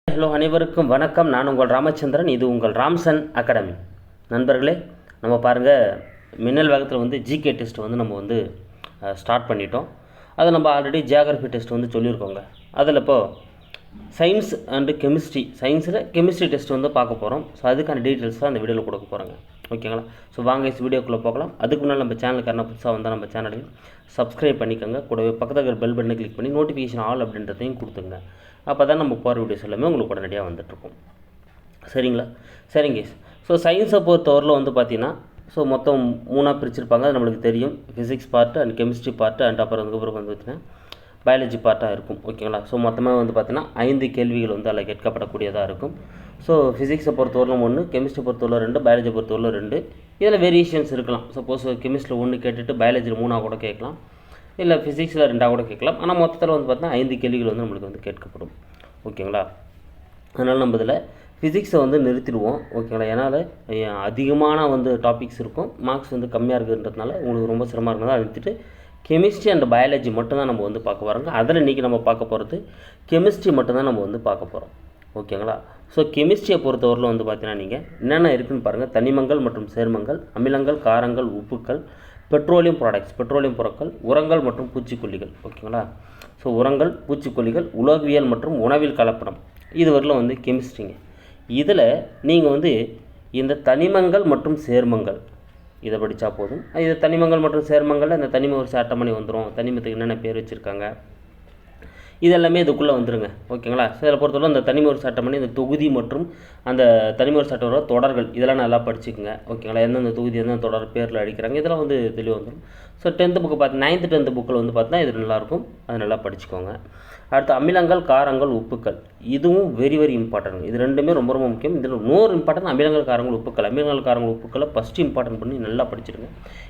Hello, அனைவருக்கும் வணக்கம். நான் உங்கள் ராமச்சந்திரன். இது உங்கள் ராம்சன் அகாடமி. நண்பர்களே, நம்ம பாருங்கள், மின்னல் வேகத்தில் வந்து ஜிகே டெஸ்ட் வந்து நம்ம வந்து ஸ்டார்ட் பண்ணிட்டோம். அதை நம்ம ஆல்ரெடி ஜியாகிரஃபி டெஸ்ட் வந்து சொல்லியிருக்கோங்க. அதில் இப்போது சயின்ஸ் அண்டு கெமிஸ்ட்ரி, சயின்ஸில் கெமிஸ்ட்ரி டெஸ்ட் வந்து பார்க்க போகிறோம். ஸோ அதுக்கான டீட்டெயில்ஸ் தான் அந்த வீடியோவில் கொடுக்க போகிறோங்க. ஓகேங்களா? ஸோ வாங்க வீடியோக்குள்ளே போகலாம். அதுக்கு முன்னால் நம்ம சேனலுக்கு என்ன புதுசாக வந்தால் நம்ம சேனலையும் சப்ஸ்கிரைப் பண்ணிக்கோங்க. கூடவே பக்கத்தில் இருக்கிற பெல் பட்டனை கிளிக் பண்ணி நோட்டிஃபிகேஷன் ஆல் அப்படின்றதையும் கொடுத்துங்க. அப்போ தான் நம்ம போகிற வீடியோஸ் எல்லாமே உங்களுக்கு உடனடியாக வந்துட்டுருக்கும். சரிங்களா? சரிங்க. ஸோ சயின்ஸை பொறுத்தவரையில் வந்து பார்த்திங்கன்னா, ஸோ மொத்தம் 3ஆக பிரிச்சிருப்பாங்க. அது நம்மளுக்கு தெரியும். Physics part and chemistry part and அப்புறம் அதுக்கப்புறம் வந்து பார்த்திங்கன்னா பயாலஜி பார்ட்டாக இருக்கும். ஓகேங்களா? ஸோ மொத்தமாக வந்து பார்த்திங்கன்னா 5 கேள்விகள் வந்து அதில் கேட்கப்படக்கூடியதாக இருக்கும். ஸோ ஃபிசிக்ஸை பொறுத்தவரையிலும் 1, கெமிஸ்ட்ரி பொறுத்தவரை 2, பயாலஜி பொறுத்தவரை 2. இதில் வேரியேஷன்ஸ் இருக்கலாம். சப்போஸ் கெமிஸ்ட்ரியில் 1 கேட்டுட்டு பயாலஜியில் 3 கூட கேட்கலாம், இல்லை ஃபிசிக்ஸில் 2 கூட கேட்கலாம். ஆனால் மொத்தத்தில் வந்து பார்த்தீங்கன்னா 5 கேள்விகள் வந்து நம்மளுக்கு வந்து கேட்கப்படும். ஓகேங்களா? அதனால் நம்ம இதில் ஃபிசிக்ஸை வந்து நிறுத்திடுவோம். ஓகேங்களா? ஏன்னால் அதிகமான வந்து டாபிக்ஸ் இருக்கும், மார்க்ஸ் வந்து கம்மியாக இருக்குன்றதுனால உங்களுக்கு ரொம்ப சிரமமாக இருக்கிறதா நிறுத்திட்டு கெமிஸ்ட்ரி அண்ட் பயாலஜி மட்டும்தான் நம்ம வந்து பார்க்க போகிறோங்க. அதில் இன்றைக்கி நம்ம பார்க்க போகிறது கெமிஸ்ட்ரி மட்டும்தான் நம்ம வந்து பார்க்க போகிறோம். ஓகேங்களா? ஸோ கெமிஸ்ட்ரியை பொறுத்தவரையில் வந்து பார்த்தீங்கன்னா நீங்கள் என்னென்ன இருக்குதுன்னு பாருங்கள். தனிமங்கள் மற்றும் சேர்மங்கள், அமிலங்கள், காரங்கள், உப்புக்கள், பெட்ரோலியம் ப்ராடக்ட்ஸ், பெட்ரோலியம் பொருட்கள், உரங்கள் மற்றும் பூச்சிக்கொல்லிகள். ஓகேங்களா? ஸோ உரங்கள், பூச்சிக்கொல்லிகள், உலோகவியல் மற்றும் உணவில் கலப்படம், இது வரலும் வந்து கெமிஸ்ட்ரிங்க. இதில் நீங்கள் வந்து இந்த தனிமங்கள் மற்றும் சேர்மங்கள் இதை படித்தா போதும். இது தனிமங்கள் மற்றும் சேர்மங்களில் இந்த தனிம ஒரு அட்டவணை வந்துடும். தனிமத்துக்கு என்னென்ன பேர் வச்சுருக்காங்க இதெல்லாமே இதுக்குள்ளே வந்துடுங்க. ஓகேங்களா? ஸோ இதில் பொறுத்தவரை அந்த தனிம ஒரு அட்டவணை, இந்த தொகுதி மற்றும் அந்த தனிம ஒரு அட்டவணை தொடர்கள் இதெல்லாம் நல்லா படிச்சுக்கோங்க. ஓகேங்களா? எந்தெந்த தொகுதி எந்தெந்த தொடர் பேரில் அடிக்கிறாங்க இதெல்லாம் வந்து தெளிவாக வந்துடும். ஸோ 10th புக்கு பார்த்து 9th 10th புக்கில் வந்து பார்த்தா இது நல்லாயிருக்கும். அது நல்லா படிச்சுக்கோங்க. அடுத்து அமிலங்கள், காரங்கள், உப்புக்கள், இதுவும் வெரி வெரி இம்பார்ட்டன்ட். இது ரெண்டுமே ரொம்ப ரொம்ப முக்கியம். இதில் இன்னொரு இம்பார்ட்டன்ட் அமிலங்கள், காரங்கள், உப்புக்கள். அமிலங்கள், காரங்கள், உப்புக்களை ஃபஸ்ட்டு இம்பார்ட்டன்ட் பண்ணி நல்லா படிச்சிடுங்க.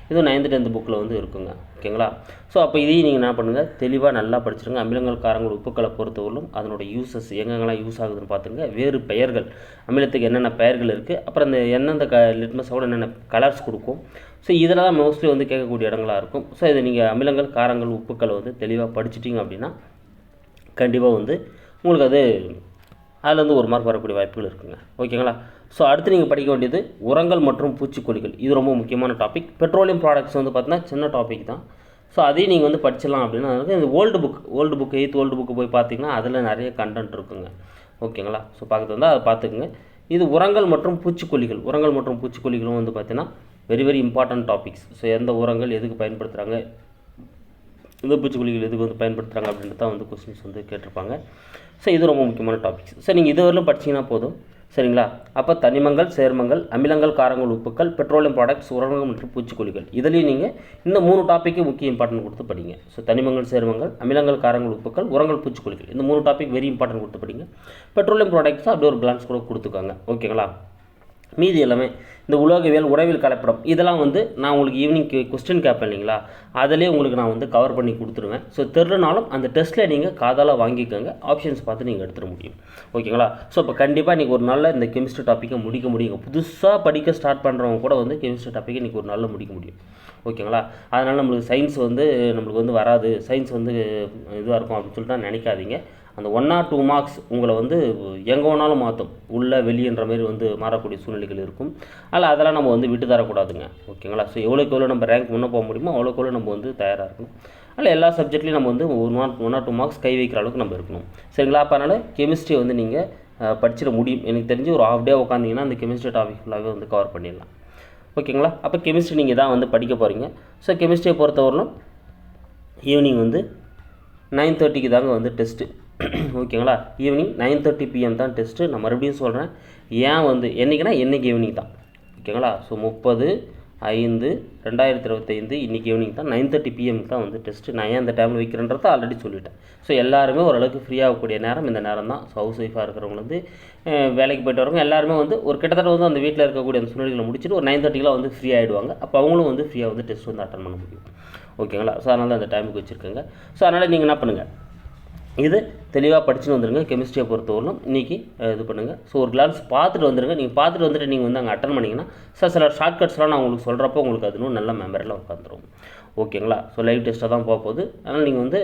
இதுவும் 9th 10th புக்கில் வந்து இருக்குங்க. ஓகேங்களா? ஸோ அப்போ இதையும் நீங்கள் என்ன பண்ணுங்கள், தெளிவாக நல்லா படிச்சிடுங்க. அமிலங்கள், காரங்கள், உப்புக்களை பொறுத்தவரையிலும் அதனோட யூசஸ் எங்கெங்கெல்லாம் யூஸ் ஆகுதுன்னு பார்த்துங்க. வேறு பெயர்கள், அமிலத்துக்கு என்னென்ன பெயர்கள் இருக்குது, அப்புறம் இந்த எந்தெந்த லிட்மஸோட என்னென்ன கலர்ஸ் கொடுக்கும். ஸோ இதில் தான் மோஸ்ட்லி வந்து கேட்கக்கூடிய இடங்களாக இருக்கும். ஸோ இதை நீங்கள் அமிலங்கள், காரங்கள், உப்புக்களை வந்து தெளிவாக படிச்சிட்டிங்க அப்படின்னா கண்டிப்பாக வந்து உங்களுக்கு அது அதில் வந்து 1 மார்க் வரக்கூடிய வாய்ப்புகள் இருக்குங்க. ஓகேங்களா? ஸோ அடுத்து நீங்கள் படிக்க வேண்டியது உரங்கள் மற்றும் பூச்சிக்கொல்லிகள். இது ரொம்ப முக்கியமான டாபிக். பெட்ரோலியம் ப்ராடக்ட்ஸ் வந்து பார்த்தீங்கன்னா சின்ன டாபிக் தான். ஸோ அதையும் நீங்கள் வந்து படிச்சிடலாம் அப்படின்னா இந்த old book 8th old book போய் பார்த்தீங்கன்னா அதில் நிறைய கண்டென்ட் இருக்குங்க. ஓகேங்களா? ஸோ பார்க்குறது வந்து அதை பார்த்துக்குங்க. இது உரங்கள் மற்றும் பூச்சிக்கொல்லிகள். உரங்கள் மற்றும் பூச்சிக்கொல்லிகளும் வந்து பார்த்தீங்கன்னா very very important topics. So எந்த உரங்கள் எதுக்கு பயன்படுத்துகிறாங்க, இந்த பூச்சிக்கொல்லிகள் எதுக்கு வந்து பயன்படுத்துகிறாங்க அப்படின்றது தான் வந்து கொஸ்டின்ஸ் வந்து கேட்டிருப்பாங்க. ஸோ இது ரொம்ப முக்கியமான டாபிக்ஸ். ஸோ நீங்கள் இதுவரையிலும் படிச்சிங்கன்னா போதும். சரிங்களா? அப்போ தனிமங்கள், சேர்மங்கள், அமிலங்கள், காரங்கள், உப்புக்கள், பெட்ரோலியம் ப்ராடக்ட்ஸ், உரங்கள் மற்றும் பூச்சிக்கொல்லிகள், இதுலேயும் நீங்கள் இந்த 3 டாப்பிக்கு முக்கிய இம்பார்ட்டன்ட் கொடுத்து படிங்க. ஸோ தனிமங்கள், சேர்மங்கள், அமிலங்கள், காரங்கள், உப்புக்கள், உரங்கள், பூச்சிக்கொல்லிகள், இந்த 3 டாபிக் வெரி இம்பார்ட்டன்ட் கொடுத்து படிங்க. பெட்ரோலியம் ப்ராடக்ட்ஸ் அப்படியே ஒரு கிளான்ஸ் கூட கொடுத்துக்காங்க. ஓகேங்களா? மீதி எல்லாமே இந்த உலோகவியல், உறவில் கலப்படம், இதெல்லாம் வந்து நான் உங்களுக்கு ஈவினிங் கொஸ்டின் கேட்பேன் இல்லைங்களா, அதிலே உங்களுக்கு நான் வந்து கவர் பண்ணி கொடுத்துருவேன். ஸோ தெரிலனாலும் அந்த டெஸ்ட்டில் நீங்கள் காதால் வாங்கிக்கோங்க. ஆப்ஷன்ஸ் பார்த்து நீங்கள் எடுத்துட முடியும். ஓகேங்களா? ஸோ இப்போ கண்டிப்பாக இன்றைக்கி ஒரு நாளில் இந்த கெமிஸ்ட்ரி டாப்பிக்கை முடிக்க முடியுங்க. புதுசாக படிக்க ஸ்டார்ட் பண்ணுறவங்க கூட வந்து கெமிஸ்ட்ரி டாப்பிக்கை இன்றைக்கி ஒரு நாளில் முடிக்க முடியும். ஓகேங்களா? அதனால் நம்மளுக்கு சயின்ஸ் வந்து நம்மளுக்கு வந்து வராது, சயின்ஸ் வந்து இதுவாக இருக்கும் அப்படின்னு சொல்லிட்டு நினைக்காதீங்க. அந்த 1 or 2 மார்க்ஸ் உங்களை வந்து எங்கே வேணாலும் மாற்றும், உள்ளே வெளியேன்ற மாதிரி வந்து மாறக்கூடிய சூழ்நிலைகள் இருக்கும். அதில் அதெல்லாம் நம்ம வந்து விட்டு தரக்கூடாதுங்க. ஓகேங்களா? ஸோ எவ்வளோக்கு எவ்வளோ நம்ம ரேங்க் முன்னே போக முடியுமோ அவ்வளோக்கு எவ்வளோ நம்ம வந்து தயாராக இருக்கணும். அதில் எல்லா சப்ஜெக்ட்லையும் நம்ம வந்து 1 or 2 மார்க்ஸ் கை வைக்கிற அளவுக்கு நம்ம இருக்கணும். சரிங்களா? அப்போ அதனால் கெமிஸ்ட்ரி வந்து நீங்கள் படிச்சிட முடியும். எனக்கு தெரிஞ்சு ஒரு ½ டே உட்காந்திங்கன்னா அந்த கெமிஸ்ட்ரி டாபிக் ஃபுல்லாகவே வந்து கவர் பண்ணிடலாம். ஓகேங்களா? அப்போ கெமிஸ்ட்ரி நீங்கள் தான் வந்து படிக்க போகிறீங்க. ஸோ கெமிஸ்ட்ரியை பொறுத்தவரையிலும் ஈவினிங் வந்து 9:30க்கு தாங்க வந்து டெஸ்ட்டு. ஓகேங்களா? ஈவினிங் 9:30 PM தான் டெஸ்ட்டு. நான் மறுபடியும் சொல்கிறேன், ஏன் வந்து என்றைக்குன்னா இன்றைக்கி ஈவினிங் தான். ஓகேங்களா? ஸோ 30/5/2025 இன்றைக்கி ஈவினிங் தான் 9:30 PM தான் வந்து டெஸ்ட்டு. நான் ஏன் அந்த டைமில் வைக்கிறேன்றதை ஆல்ரெடி சொல்லிட்டேன். ஸோ எல்லாருமே ஓரளவுக்கு ஃப்ரீயாகக்கூடிய நேரம் இந்த நேரம் தான். ஸோ ஹவுஸ் ஒய்ஃபாக இருக்கிறவங்க வந்து வேலைக்கு போய்ட்டு வரவங்க எல்லாருமே வந்து ஒரு கிட்டத்தட்ட வந்து அந்த வீட்டில் இருக்கக்கூடிய அந்த சூழ்நிலைகளை முடிச்சுட்டு ஒரு 9:30க்கெலாம் வந்து ஃப்ரீ ஆகிடுவாங்க. அப்போ அவங்களும் வந்து ஃப்ரீயாக வந்து டெஸ்ட் வந்து அட்டன் பண்ண முடியும். ஓகேங்களா? ஸோ அதனால தான் அந்த டைமுக்கு வச்சுருக்கேங்க. ஸோ அதனால் நீங்கள் என்ன பண்ணுங்கள், இது தெளிவாக படிச்சுட்டு வந்துடுங்க. கெமிஸ்ட்ரியை பொறுத்தவரையிலும் இன்றைக்கி இது பண்ணுங்கள். ஸோ ஒரு கிளான்ஸ் பார்த்துட்டு வந்துடுங்க. நீங்கள் பார்த்துட்டு வந்துட்டு நீங்கள் வந்து அங்கே அட்டன் பண்ணிங்கன்னா சில ஷார்ட்கட்ஸ்லாம் நான் உங்களுக்கு சொல்கிறப்போ உங்களுக்கு அது இன்னும் நல்ல மெமரியில் உட்காந்துரும். ஓகேங்களா? ஸோ லைவ் டெஸ்ட்டாக தான் போக போகுது. அதனால் நீங்கள் வந்து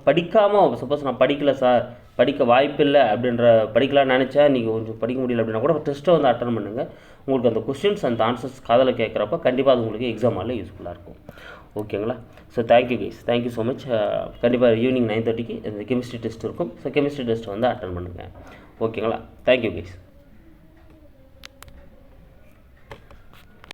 படிக்காமல், சப்போஸ் நான் படிக்கலை சார், படிக்க வாய்ப்பில்லை படிக்கலாம்னு நினச்சா நீங்கள் கொஞ்சம் படிக்க முடியல அப்படின்னா கூட டெஸ்ட்டை வந்து அட்டன் பண்ணுங்கள். உங்களுக்கு அந்த கொஸ்டின்ஸ் அந்த ஆன்சர்ஸ் காதில் கேட்குறப்ப கண்டிப்பாக அது உங்களுக்கு எக்ஸாம் ஹாலில் யூஸ்ஃபுல்லாக இருக்கும். ஓகேங்களா? So thank you guys, thank you so much. கண்டிப்பாக ஈவினிங் 9:30க்கு இந்த கெமிஸ்ட்ரி டெஸ்ட் இருக்கும். ஸோ கெமிஸ்ட்ரி டெஸ்ட் வந்து அட்டன் பண்ணுங்கள். ஓகேங்களா? Thank you guys.